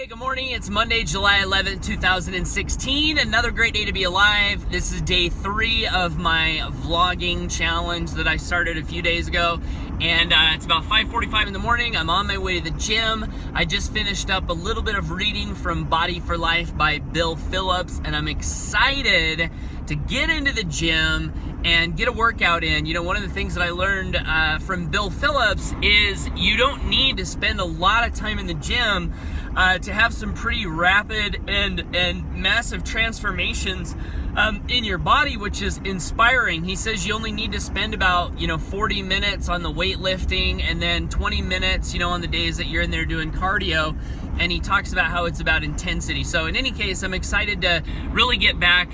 Hey, good morning. It's Monday, July 11th, 2016. Another great day to be alive. This is day 3 of my vlogging challenge that I started a few days ago. And it's about 5:45 in the morning. I'm on my way to the gym. I just finished up a little bit of reading from Body for Life by Phillips, and I'm excited to get into the gym and get a workout in. You know, one of the things that I learned from Phillips is you don't need to spend a lot of time in the gym to have some pretty rapid and massive transformations in your body, which is inspiring. He says you only need to spend about 40 minutes on the weightlifting and then 20 minutes on the days that you're in there doing cardio. And he talks about how it's about intensity. So in any case, I'm excited to really get back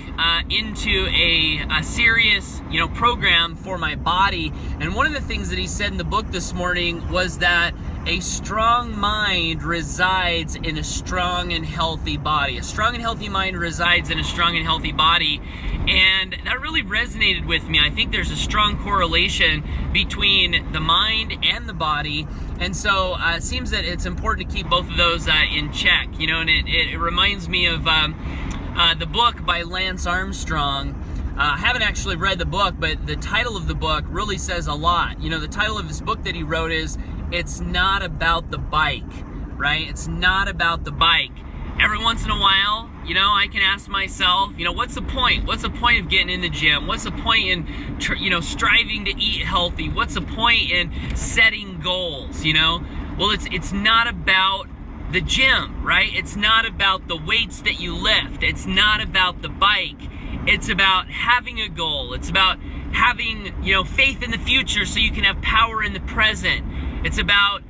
into a serious program for my body. And one of the things that he said in the book this morning was that a strong mind resides in a strong and healthy body. A strong and healthy mind resides in a strong and healthy body. And that really resonated with me. I think there's a strong correlation between the mind and the body. And so it seems that it's important to keep both of those in check, and it reminds me of the book by Lance Armstrong. I haven't actually read the book, but the title of the book really says a lot. The title of this book that he wrote is It's Not About the Bike, right? It's not about the bike. Every once in a while, I can ask myself, what's the point? What's the point of getting in the gym? What's the point in, striving to eat healthy? What's the point in setting goals, Well, it's not about the gym, right? It's not about the weights that you lift. It's not about the bike. It's about having a goal. It's about having, faith in the future so you can have power in the present. It's about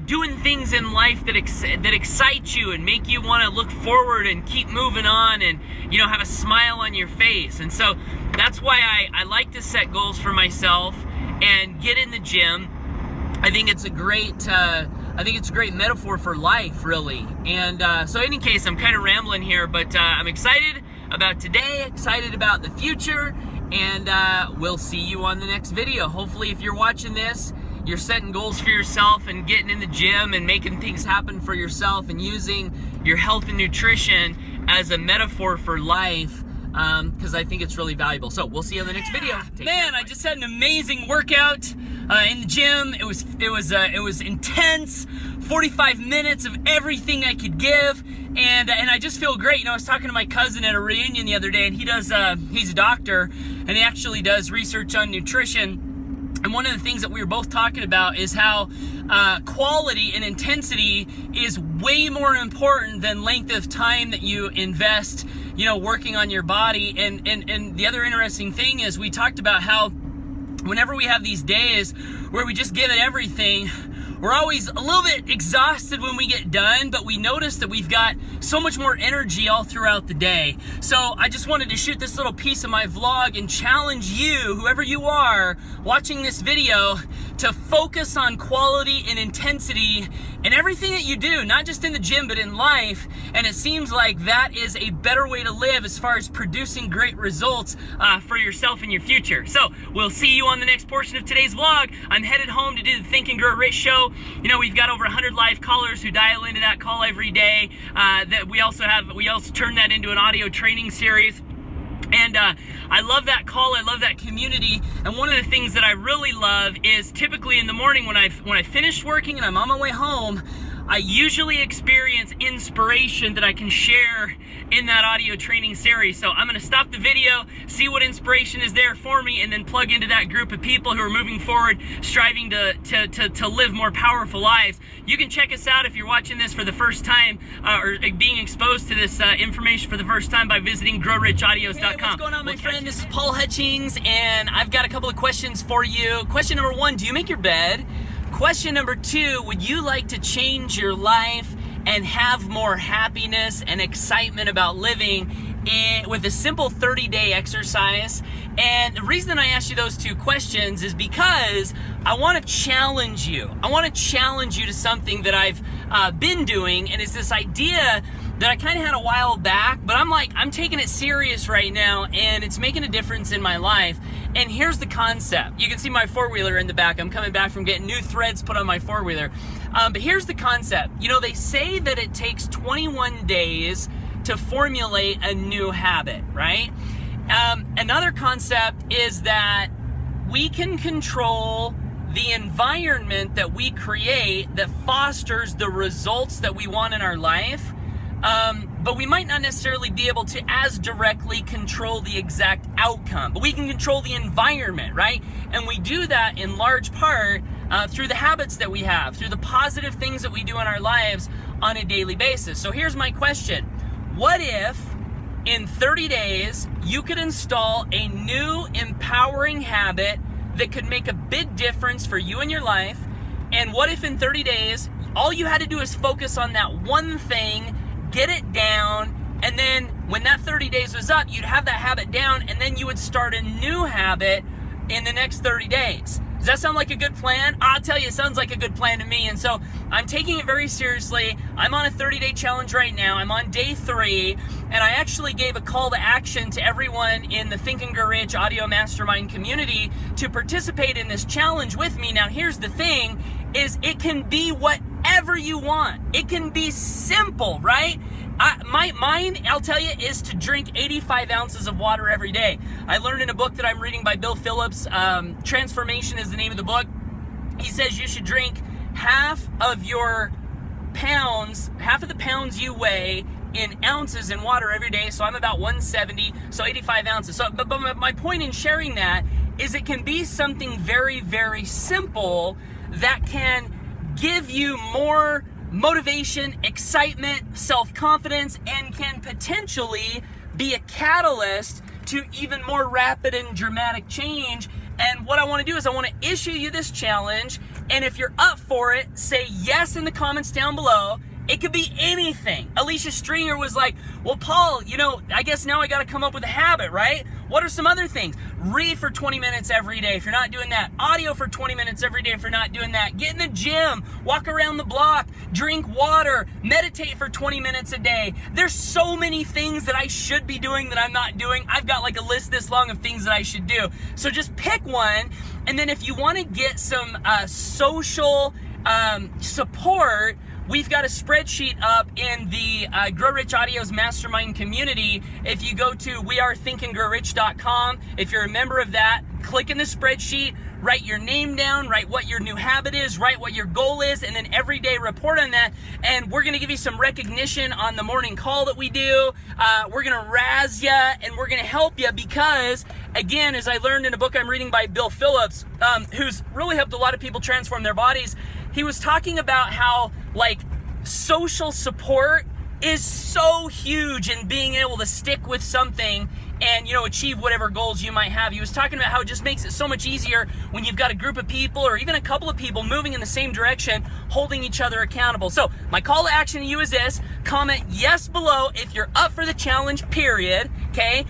doing things in life that excite you and make you want to look forward and keep moving on and, have a smile on your face. And so that's why I like to set goals for myself and get in the gym. I think it's a great metaphor for life, really. And so in any case, I'm kind of rambling here, but I'm excited about today, excited about the future, and we'll see you on the next video. Hopefully, if you're watching this, you're setting goals for yourself and getting in the gym and making things happen for yourself and using your health and nutrition as a metaphor for life, because I think it's really valuable. So we'll see you on the next video. Man, I just had an amazing workout in the gym. It was intense. 45 minutes of everything I could give, and I just feel great. I was talking to my cousin at a reunion the other day, and he's a doctor, and he actually does research on nutrition. And one of the things that we were both talking about is how quality and intensity is way more important than length of time that you invest, working on your body. And the other interesting thing is we talked about how whenever we have these days where we just give it everything, we're always a little bit exhausted when we get done, but we notice that we've got so much more energy all throughout the day. So I just wanted to shoot this little piece of my vlog and challenge you, whoever you are watching this video, to focus on quality and intensity in everything that you do, not just in the gym, but in life. And it seems like that is a better way to live as far as producing great results for yourself and your future. So we'll see you on the next portion of today's vlog. I'm headed home to do the Think and Grow Rich show. We've got over 100 live callers who dial into that call every day. That we also turn that into an audio training series. And I love that call. I love that community. And one of the things that I really love is typically in the morning when I finish working and I'm on my way home, I usually experience inspiration that I can share in that audio training series. So I'm going to stop the video, see what inspiration is there for me, and then plug into that group of people who are moving forward, striving to live more powerful lives. You can check us out if you're watching this for the first time or being exposed to this information for the first time by visiting growrichaudios.com. Hey, what's going on, my friend? This is Paul Hutchings, and I've got a couple of questions for you. Question number 1, do you make your bed? Question number 2, would you like to change your life and have more happiness and excitement about living with a simple 30-day exercise? And the reason I asked you those 2 questions is because I want to challenge you. I want to challenge you to something that I've been doing, and it's this idea that I kind of had a while back, but I'm taking it serious right now, and it's making a difference in my life. And here's the concept. You can see my four-wheeler in the back. I'm coming back from getting new threads put on my four-wheeler. But here's the concept. You know, they say that it takes 21 days to formulate a new habit, right? Another concept is that we can control the environment that we create that fosters the results that we want in our life. But we might not necessarily be able to as directly control the exact outcome, but we can control the environment, right? And we do that in large part through the habits that we have, through the positive things that we do in our lives on a daily basis. So here's my question. What if in 30 days you could install a new empowering habit that could make a big difference for you in your life? And what if in 30 days all you had to do is focus on that one thing, get it down, and then when that 30 days was up, you'd have that habit down, and then you would start a new habit in the next 30 days. Does that sound like a good plan? I'll tell you, it sounds like a good plan to me. And so I'm taking it very seriously. I'm on a 30-day challenge right now. I'm on day 3, and I actually gave a call to action to everyone in the Think and Grow Rich Audio Mastermind community to participate in this challenge with me. Now, here's the thing, is it can be whatever you want. It can be simple, right? Mine, I'll tell you, is to drink 85 ounces of water every day. I learned in a book that I'm reading by Phillips, Transformation is the name of the book. He says you should drink half of the pounds you weigh in ounces in water every day. So I'm about 170, so 85 ounces. So, but my point in sharing that is it can be something very, very simple that can give you more motivation, excitement, self-confidence, and can potentially be a catalyst to even more rapid and dramatic change. And what I want to do is I want to issue you this challenge, and if you're up for it, say yes in the comments down below. It could be anything. Alicia Stringer was like, well, Paul, you know, I guess now I got to come up with a habit, right? What are some other things? Read for 20 minutes every day if you're not doing that. Audio for 20 minutes every day if you're not doing that. Get in the gym, walk around the block, drink water, meditate for 20 minutes a day. There's so many things that I should be doing that I'm not doing. I've got like a list this long of things that I should do. So just pick one, and then if you want to get some social support, we've got a spreadsheet up in the Grow Rich Audio's Mastermind community. If you go to wearethinkandgrowrich.com, if you're a member of that, click in the spreadsheet, write your name down, write what your new habit is, write what your goal is, and then every day report on that. And we're going to give you some recognition on the morning call that we do. We're going to razz you, and we're going to help you because, again, as I learned in a book I'm reading by Phillips, who's really helped a lot of people transform their bodies, he was talking about how, like, social support is so huge in being able to stick with something and, you know, achieve whatever goals you might have. He was talking about how it just makes it so much easier when you've got a group of people or even a couple of people moving in the same direction, holding each other accountable. So my call to action to you is this: comment yes below if you're up for the challenge, period. Okay?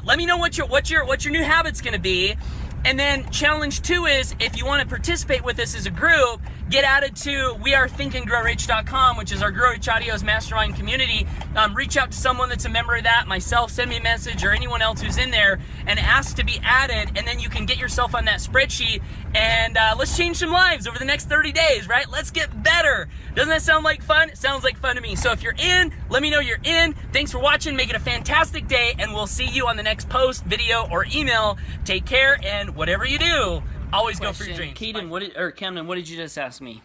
Let me know what your new habit's gonna be. And then challenge 2 is, if you want to participate with us as a group, get added to wearethinkandgrowrich.com, which is our Grow Rich Audio's Mastermind community. Reach out to someone that's a member of that, myself, send me a message, or anyone else who's in there, and ask to be added, and then you can get yourself on that spreadsheet, and let's change some lives over the next 30 days, right? Let's get better. Doesn't that sound like fun? It sounds like fun to me. So if you're in, let me know you're in. Thanks for watching. Make it a fantastic day, and we'll see you on the next post, video, or email. Take care, and whatever you do, always go for your dreams. Kaden, Camden, what did you just ask me?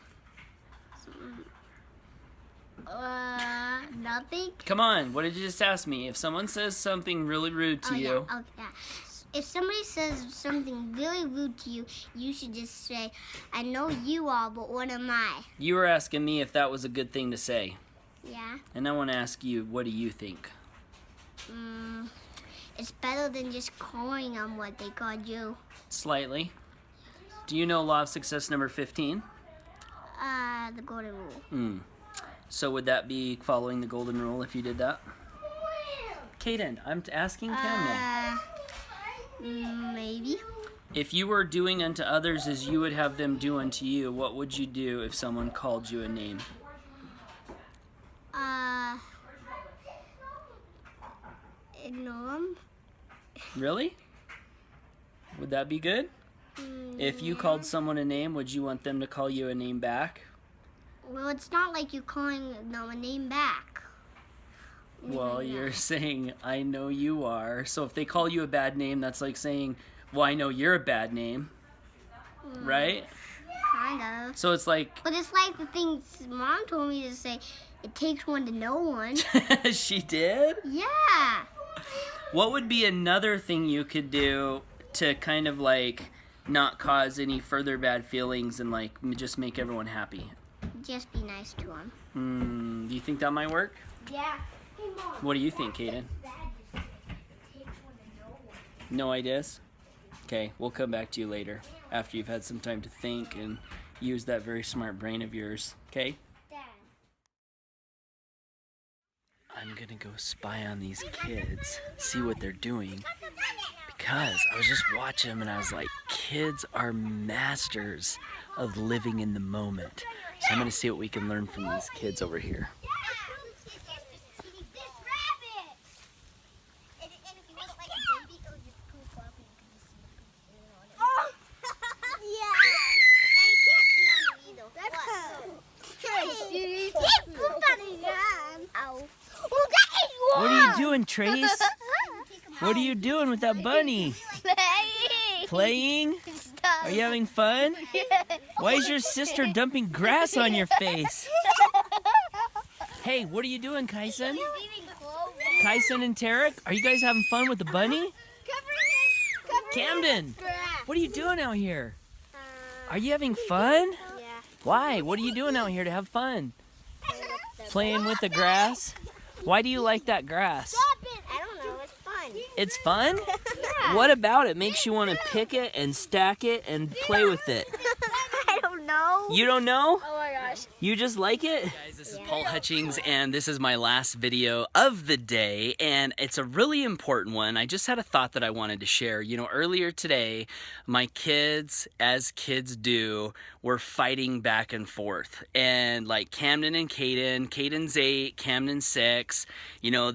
Nothing. Come on, what did you just ask me? If someone says something really rude to you. Yeah, okay. If somebody says something really rude to you, you should just say, I know you are, but what am I? You were asking me if that was a good thing to say. Yeah. And I want to ask you, what do you think? It's better than just calling them what they called you. Slightly. Do you know law of success number 15? The golden rule. So would that be following the golden rule if you did that? Kaden, I'm asking Camden. Maybe. If you were doing unto others as you would have them do unto you, what would you do if someone called you a name? Ignore them. Really? Would that be good? If you called someone a name, would you want them to call you a name back? Well, it's not like you're calling them a name back. Well, you're saying, I know you are. So if they call you a bad name, that's like saying, well, I know you're a bad name. Right? Kind of. So it's like... But it's like the things Mom told me to say, it takes one to know one. She did? Yeah. What would be another thing you could do to kind of like not cause any further bad feelings and like just make everyone happy? Just be nice to them. Do you think that might work? Yeah. Hey, Mom. What do you think, Kaden? No ideas? Okay, we'll come back to you later after you've had some time to think and use that very smart brain of yours. Okay? Dad. I'm gonna go spy on these kids, see what they're doing, because I was just watching them and I was like, kids are masters of living in the moment. So I'm gonna see what we can learn from these kids over here. What are you doing, Trace? What are you doing with that bunny? Playing? Are you having fun? Why is your sister dumping grass on your face? Hey, what are you doing, Kyson? Kyson and Tarek, are you guys having fun with the bunny? Camden, what are you doing out here? Are you having fun? Yeah. Why? What are you doing out here to have fun? Playing with the grass? Why do you like that grass? I don't know. It's fun. It's fun? Yeah. What about it makes you want to pick it and stack it and play with it? I don't know. You don't know? Oh my gosh. You just like it? Guys, this is Paul Hutchings, and this is my last video of the day, and it's a really important one. I just had a thought that I wanted to share. You know, earlier today, my kids, as kids do, were fighting back and forth. And like Camden and Caden, Caden's 8, Camden's 6, you know,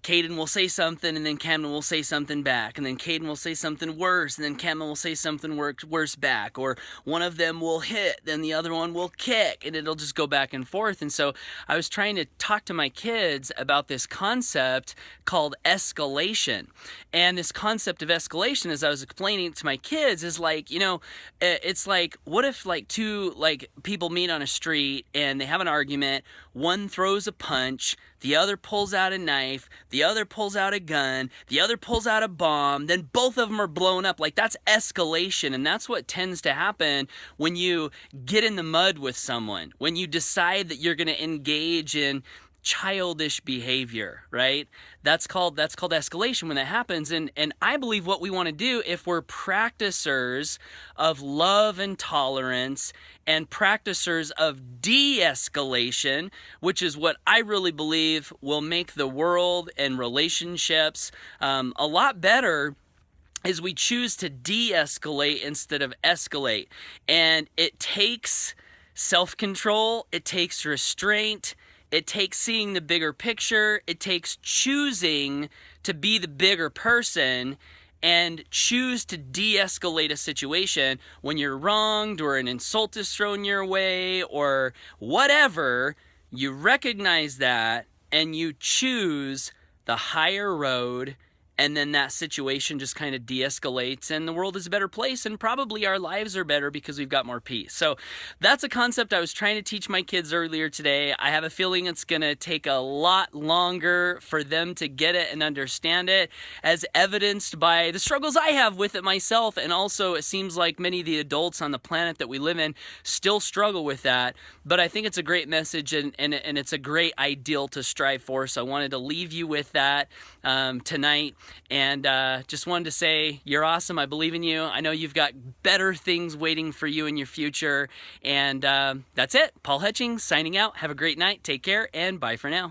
Caden will say something, and then Camden will say something back, and then Caden will say something worse, and then Camden will say something worse back, or one of them will hit, then the other one will kick, and it'll just go back and forth. And so I was trying to talk to my kids about this concept called escalation. And this concept of escalation, as I was explaining it to my kids, is like, you know, it's like, what if like two like people meet on a street and they have an argument, one throws a punch, the other pulls out a knife, the other pulls out a gun, the other pulls out a bomb, then both of them are blown up. Like, that's escalation, and that's what tends to happen when you get in the mud with someone, when you decide that you're going to engage in childish behavior, right? That's called escalation when that happens. And I believe what we want to do, if we're practicers of love and tolerance and practicers of de-escalation, which is what I really believe will make the world and relationships a lot better, is we choose to de-escalate instead of escalate. And it takes self-control, it takes restraint, it takes seeing the bigger picture, it takes choosing to be the bigger person and choose to de-escalate a situation when you're wronged or an insult is thrown your way or whatever. You recognize that and you choose the higher road, and then that situation just kind of de-escalates and the world is a better place, and probably our lives are better because we've got more peace. So that's a concept I was trying to teach my kids earlier today. I have a feeling it's going to take a lot longer for them to get it and understand it, as evidenced by the struggles I have with it myself. And also, it seems like many of the adults on the planet that we live in still struggle with that. But I think it's a great message, and it's a great ideal to strive for. So I wanted to leave you with that tonight. And just wanted to say, you're awesome. I believe in you. I know you've got better things waiting for you in your future. And that's it. Paul Hutchings signing out. Have a great night. Take care, and bye for now.